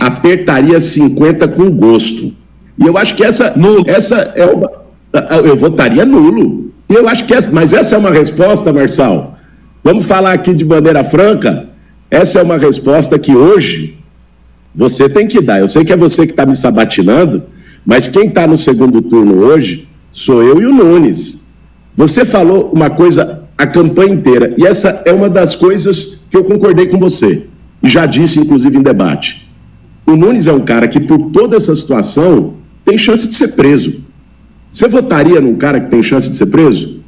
apertaria 50 com gosto. E eu acho que essa é uma... Eu votaria nulo. E eu acho que mas essa é uma resposta, Marçal. Vamos falar aqui de maneira franca. Essa é uma resposta que hoje você tem que dar. Eu sei que é você que está me sabatinando, mas quem está no segundo turno hoje sou eu e o Nunes. Você falou uma coisa a campanha inteira, e essa é uma das coisas que eu concordei com você, e já disse, inclusive, em debate. O Nunes é um cara que, por toda essa situação, tem chance de ser preso. Você votaria num cara que tem chance de ser preso?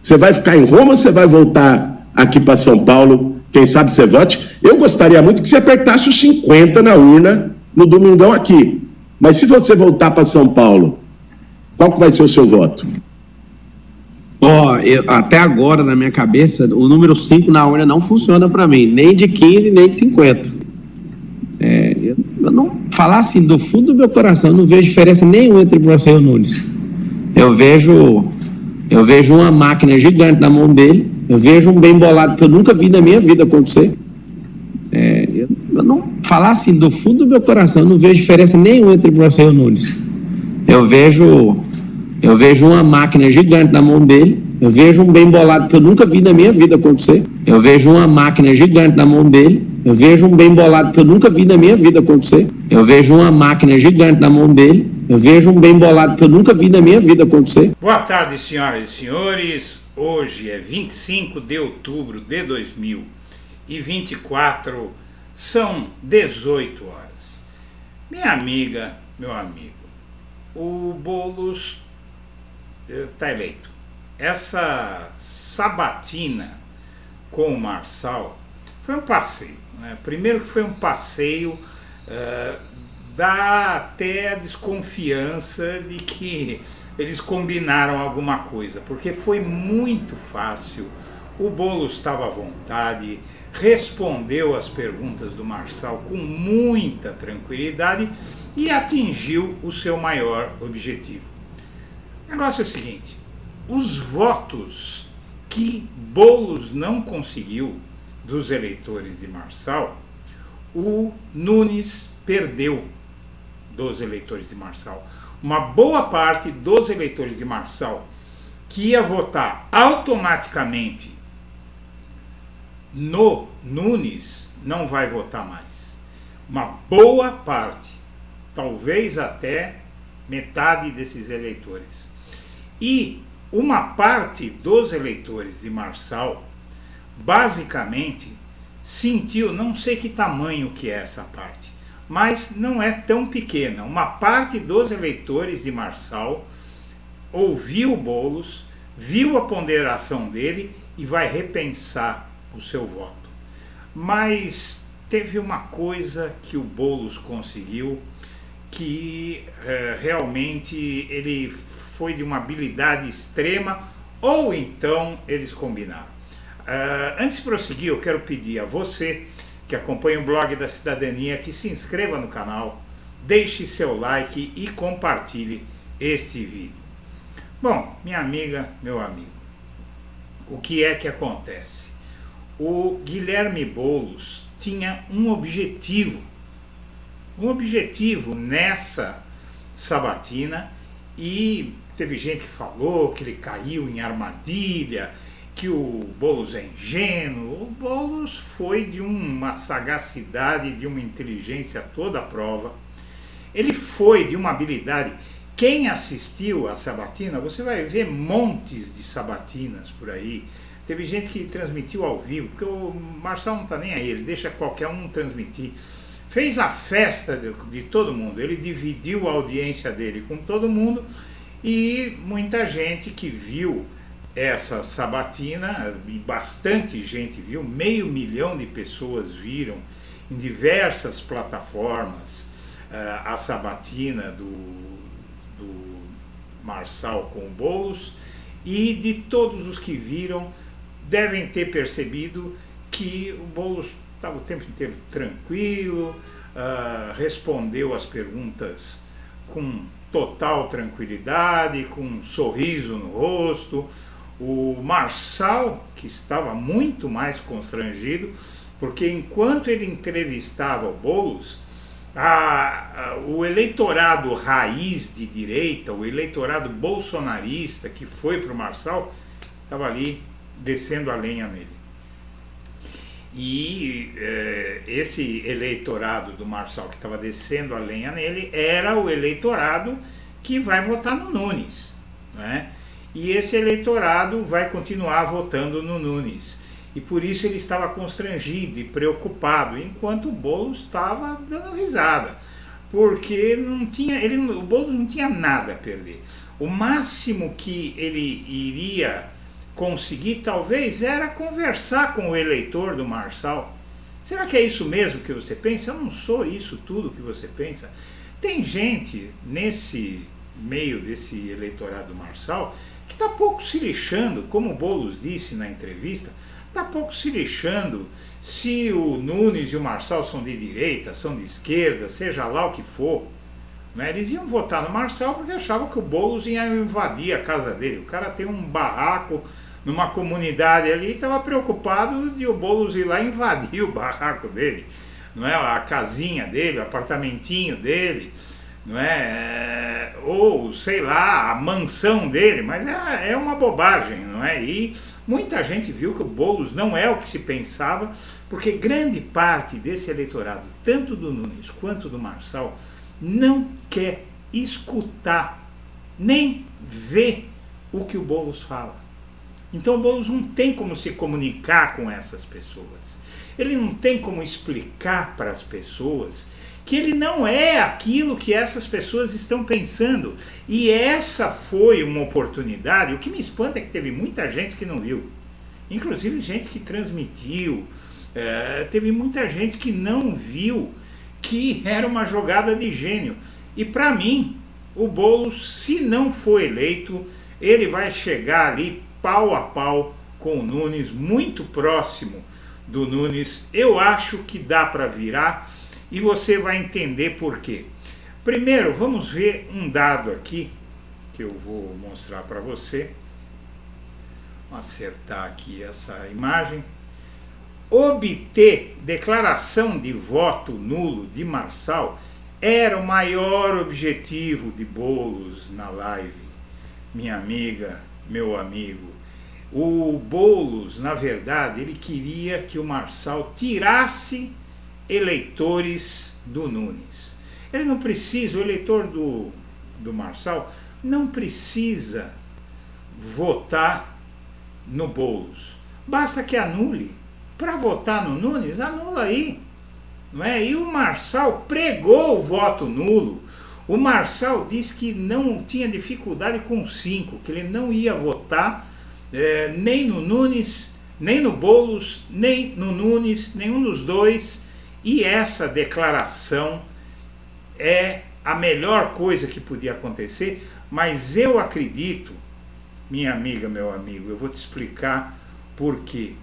Você vai ficar em Roma ou você vai voltar aqui para São Paulo? Quem sabe você vote? Eu gostaria muito que você apertasse os 50 na urna no domingão aqui. Mas se você voltar para São Paulo, qual que vai ser o seu voto? Até agora, na minha cabeça, o número 5 na urna não funciona para mim, nem de 15, nem de 50. Eu não falar assim, do fundo do meu coração, eu não vejo diferença nenhuma entre você e o Nunes. Eu vejo uma máquina gigante na mão dele, eu vejo um bem bolado que eu nunca vi na minha vida acontecer. Eu não falar assim, do fundo do meu coração, eu não vejo diferença nenhuma entre você e o Nunes. Eu vejo uma máquina gigante na mão dele, eu vejo um bem bolado que eu nunca vi na minha vida acontecer. Eu vejo uma máquina gigante na mão dele, eu vejo um bem bolado que eu nunca vi na minha vida acontecer. Eu vejo uma máquina gigante na mão dele, eu vejo um bem bolado que eu nunca vi na minha vida acontecer. Boa tarde, senhoras e senhores. Hoje é 25 de outubro de 2024, são 18 horas. Minha amiga, meu amigo, o Boulos está eleito. Essa sabatina com o Marçal foi um passeio, né? Primeiro que foi um passeio, dá até a desconfiança de que eles combinaram alguma coisa, porque foi muito fácil, o Boulos estava à vontade, respondeu as perguntas do Marçal com muita tranquilidade e atingiu o seu maior objetivo. O negócio é o seguinte: os votos que Boulos não conseguiu dos eleitores de Marçal, o Nunes perdeu dos eleitores de Marçal. Uma boa parte dos eleitores de Marçal que ia votar automaticamente no Nunes não vai votar mais. Uma boa parte, talvez até metade desses eleitores. E uma parte dos eleitores de Marçal, basicamente, sentiu, não sei que tamanho que é essa parte, mas não é tão pequena. Uma parte dos eleitores de Marçal ouviu o Boulos, viu a ponderação dele e vai repensar o seu voto. Mas teve uma coisa que o Boulos conseguiu, que realmente ele foi de uma habilidade extrema, ou então eles combinaram. Antes de prosseguir, eu quero pedir a você que acompanha o blog da Cidadania que se inscreva no canal, deixe seu like e compartilhe este vídeo. Bom, minha amiga, meu amigo, o que é que acontece? O Guilherme Boulos tinha um objetivo nessa sabatina, e teve gente que falou que ele caiu em armadilha, que o Boulos é ingênuo. O Boulos foi de uma sagacidade, de uma inteligência toda à prova. Ele foi de uma habilidade. Quem assistiu a sabatina, você vai ver montes de sabatinas por aí. Teve gente que transmitiu ao vivo, porque o Marçal não está nem aí, ele deixa qualquer um transmitir. Fez a festa de todo mundo, ele dividiu a audiência dele com todo mundo, e muita gente que viu essa sabatina, e bastante gente viu, 500 mil de pessoas viram em diversas plataformas a sabatina do Marçal com o Boulos, e de todos os que viram devem ter percebido que o Boulos estava o tempo inteiro tranquilo, respondeu as perguntas com total tranquilidade, com um sorriso no rosto. O Marçal, que estava muito mais constrangido, porque enquanto ele entrevistava o Boulos, O eleitorado raiz de direita, o eleitorado bolsonarista que foi para o Marçal, estava ali descendo a lenha nele. E esse eleitorado do Marçal que estava descendo a lenha nele era o eleitorado que vai votar no Nunes, né? E esse eleitorado vai continuar votando no Nunes. E por isso ele estava constrangido e preocupado, enquanto o Boulos estava dando risada. Porque o Boulos não tinha nada a perder. O máximo que ele iria conseguir, talvez, era conversar com o eleitor do Marçal. Será que é isso mesmo que você pensa? Eu não sou isso tudo que você pensa. Tem gente nesse meio desse eleitorado do Marçal que está pouco se lixando, como o Boulos disse na entrevista, está pouco se lixando se o Nunes e o Marçal são de direita, são de esquerda, seja lá o que for. Né? Eles iam votar no Marçal porque achavam que o Boulos ia invadir a casa dele. O cara tem um barraco numa comunidade ali e estava preocupado de o Boulos ir lá invadir o barraco dele, não é? A casinha dele, o apartamentinho dele, não é? Ou sei lá, a mansão dele, mas é uma bobagem, não é? E muita gente viu que o Boulos não é o que se pensava, porque grande parte desse eleitorado, tanto do Nunes quanto do Marçal, não quer escutar, nem ver o que o Boulos fala. Então o Boulos não tem como se comunicar com essas pessoas. Ele não tem como explicar para as pessoas que ele não é aquilo que essas pessoas estão pensando. E essa foi uma oportunidade. O que me espanta é que teve muita gente que não viu. Inclusive gente que transmitiu. Teve muita gente que não viu que era uma jogada de gênio. E para mim, o Boulos, se não for eleito, ele vai chegar ali pau a pau com o Nunes, muito próximo do Nunes. Eu acho que dá para virar e você vai entender por quê. Primeiro, vamos ver um dado aqui que eu vou mostrar para você. Vou acertar aqui essa imagem. Obter declaração de voto nulo de Marçal era o maior objetivo de Boulos na live. Minha amiga, meu amigo, o Boulos, na verdade, ele queria que o Marçal tirasse eleitores do Nunes. Ele não precisa, o eleitor do Marçal não precisa votar no Boulos. Basta que anule. Para votar no Nunes, anula aí. Não é? E o Marçal pregou o voto nulo. O Marçal disse que não tinha dificuldade com 5, que ele não ia votar nem no Nunes, nem no Boulos, nem no Nunes, nenhum dos dois. E essa declaração é a melhor coisa que podia acontecer, mas eu acredito, minha amiga, meu amigo, eu vou te explicar por quê.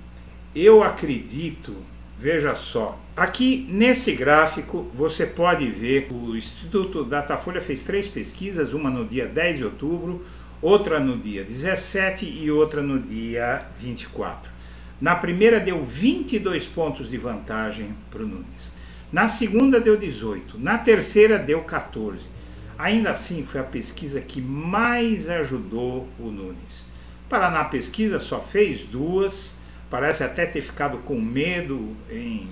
Eu acredito, veja só, aqui nesse gráfico você pode ver o Instituto Datafolha fez 3 pesquisas, uma no dia 10 de outubro, outra no dia 17 e outra no dia 24. Na primeira deu 22 pontos de vantagem para o Nunes. Na segunda deu 18. Na terceira deu 14. Ainda assim foi a pesquisa que mais ajudou o Nunes. Paraná Pesquisa só fez 2. Parece até ter ficado com medo em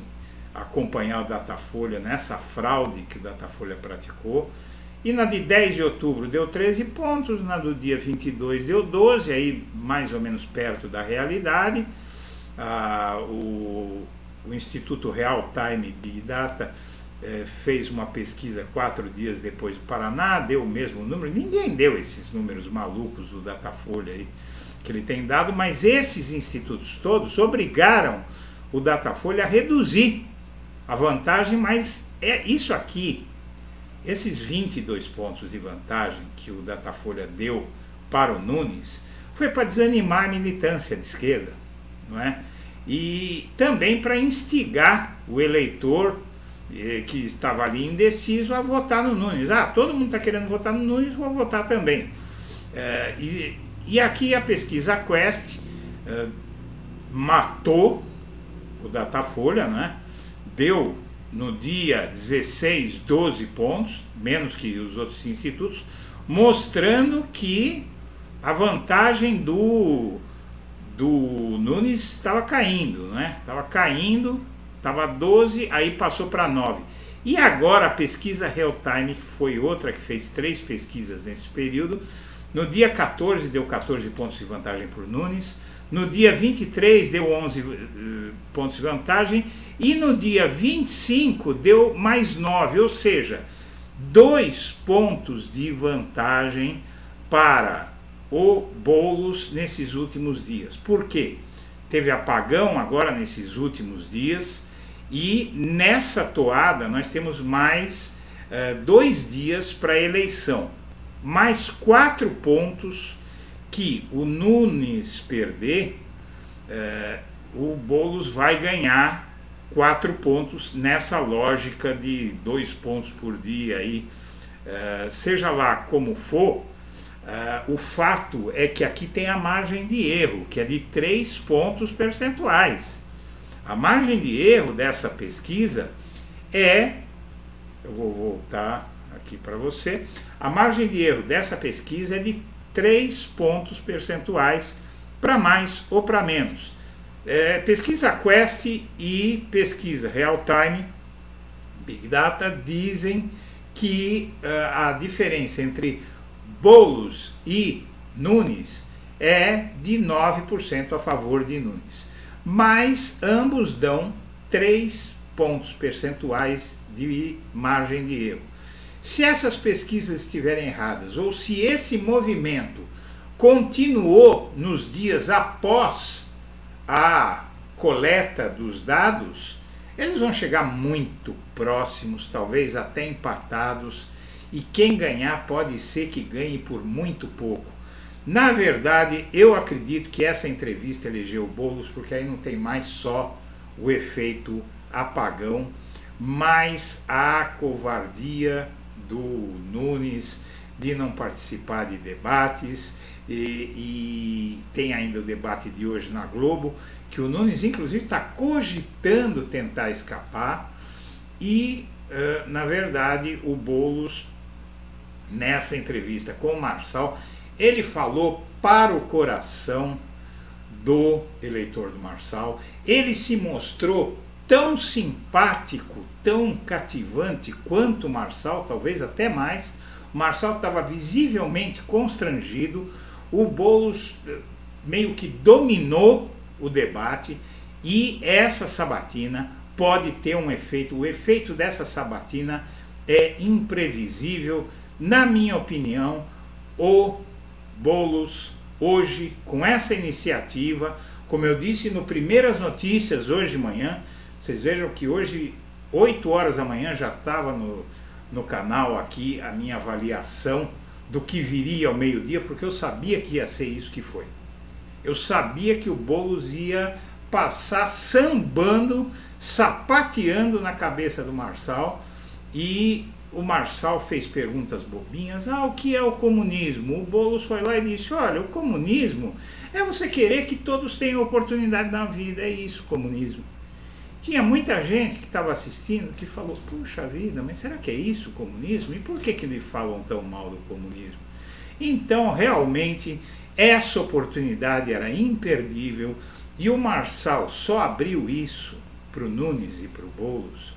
acompanhar o Datafolha nessa fraude que o Datafolha praticou. E na de 10 de outubro deu 13 pontos, na do dia 22 deu 12, aí mais ou menos perto da realidade. O Instituto Real Time Big Data fez uma pesquisa 4 dias depois do Paraná, deu o mesmo número. Ninguém deu esses números malucos do Datafolha aí que ele tem dado, mas esses institutos todos obrigaram o Datafolha a reduzir a vantagem, mas é isso aqui, esses 22 pontos de vantagem que o Datafolha deu para o Nunes, foi para desanimar a militância de esquerda, não é? E também para instigar o eleitor que estava ali indeciso a votar no Nunes. Todo mundo está querendo votar no Nunes, vou votar também. E aqui a pesquisa Quest matou o Datafolha, né? Deu no dia 16, 12 pontos, menos que os outros institutos, mostrando que a vantagem do Nunes estava caindo, né? Estava caindo, estava 12, aí passou para 9. E agora a pesquisa Real Time, que foi outra que fez 3 pesquisas nesse período, no dia 14 deu 14 pontos de vantagem para o Nunes, no dia 23 deu 11 pontos de vantagem e no dia 25 deu mais 9, ou seja, 2 pontos de vantagem para o Boulos nesses últimos dias. Por quê? Teve apagão agora nesses últimos dias e nessa toada nós temos mais 2 dias para a eleição. Mais 4 pontos que o Nunes perder, o Boulos vai ganhar 4 pontos nessa lógica de 2 pontos por dia. Aí, seja lá como for, o fato é que aqui tem a margem de erro, que é de 3 pontos percentuais. A margem de erro dessa pesquisa eu vou voltar aqui para você, a margem de erro dessa pesquisa é de 3 pontos percentuais para mais ou para menos. Pesquisa Quest e pesquisa Real Time Big Data dizem que a diferença entre Boulos e Nunes é de 9% a favor de Nunes. Mas ambos dão 3 pontos percentuais de margem de erro. Se essas pesquisas estiverem erradas, ou se esse movimento continuou nos dias após a coleta dos dados, eles vão chegar muito próximos, talvez até empatados, e quem ganhar pode ser que ganhe por muito pouco. Na verdade, eu acredito que essa entrevista elegeu o Boulos, porque aí não tem mais só o efeito apagão, mas a covardia do Nunes de não participar de debates, e tem ainda o debate de hoje na Globo, que o Nunes inclusive está cogitando tentar escapar, e na verdade o Boulos, nessa entrevista com o Marçal, ele falou para o coração do eleitor do Marçal, ele se mostrou tão simpático, tão cativante quanto o Marçal, talvez até mais. O Marçal estava visivelmente constrangido, o Boulos meio que dominou o debate, e essa sabatina pode ter um efeito. O efeito dessa sabatina é imprevisível. Na minha opinião, o Boulos hoje, com essa iniciativa, como eu disse no Primeiras Notícias hoje de manhã, vocês vejam que hoje, 8 horas da manhã, já estava no canal aqui a minha avaliação do que viria ao meio-dia, porque eu sabia que ia ser isso que foi. Eu sabia que o Boulos ia passar sambando, sapateando na cabeça do Marçal, e o Marçal fez perguntas bobinhas. O que é o comunismo? O Boulos foi lá e disse, olha, o comunismo é você querer que todos tenham oportunidade na vida, é isso comunismo. Tinha muita gente que estava assistindo que falou, puxa vida, mas será que é isso o comunismo? E por que eles falam tão mal do comunismo? Então, realmente, essa oportunidade era imperdível, e o Marçal só abriu isso para o Nunes e para o Boulos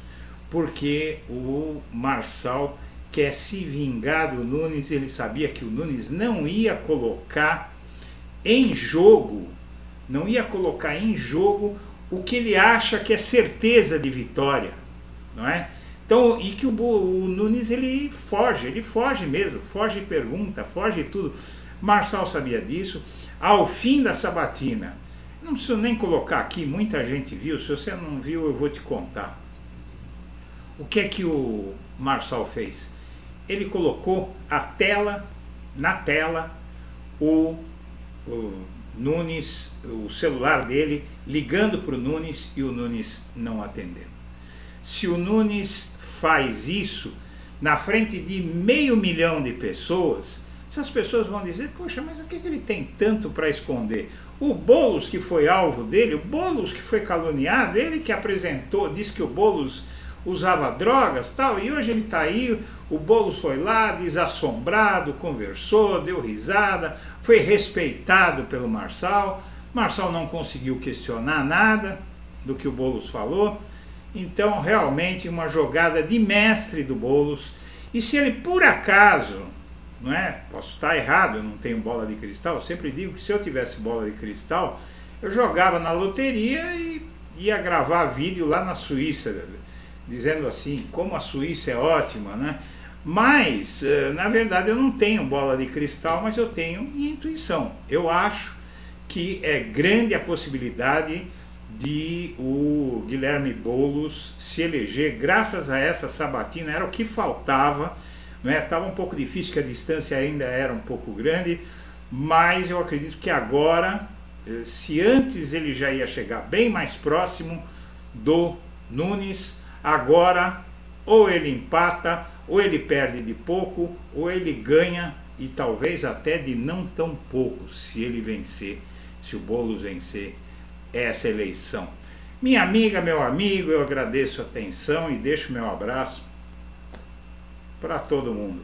porque o Marçal quer se vingar do Nunes. Ele sabia que o Nunes não ia colocar em jogo, o que ele acha que é certeza de vitória, não é? Então, e que o Nunes ele foge mesmo, foge pergunta, foge tudo. Marçal sabia disso. Ao fim da sabatina, não preciso nem colocar aqui, muita gente viu, se você não viu eu vou te contar. O que é que o Marçal fez? Ele colocou na tela o Nunes, o celular dele, ligando para o Nunes, e o Nunes não atendendo. Se o Nunes faz isso na frente de 500 mil de pessoas, essas pessoas vão dizer, poxa, mas o que ele tem tanto para esconder? O Boulos, que foi alvo dele, o Boulos que foi caluniado, ele que apresentou, disse que o Boulos usava drogas, tal, e hoje ele está aí, o Boulos foi lá, desassombrado, conversou, deu risada, foi respeitado pelo Marçal não conseguiu questionar nada do que o Boulos falou, então realmente uma jogada de mestre do Boulos, e se ele por acaso, não é, posso estar errado, eu não tenho bola de cristal, eu sempre digo que se eu tivesse bola de cristal, eu jogava na loteria e ia gravar vídeo lá na Suíça, dizendo assim, como a Suíça é ótima, né? Mas, na verdade, eu não tenho bola de cristal, mas eu tenho intuição. Eu acho que é grande a possibilidade de o Guilherme Boulos se eleger graças a essa sabatina, era o que faltava, né? Estava um pouco difícil, que a distância ainda era um pouco grande, mas eu acredito que agora, se antes ele já ia chegar bem mais próximo do Nunes, agora ou ele empata, ou ele perde de pouco, ou ele ganha, e talvez até de não tão pouco, se ele vencer, se o Boulos vencer essa eleição. Minha amiga, meu amigo, eu agradeço a atenção e deixo meu abraço para todo mundo.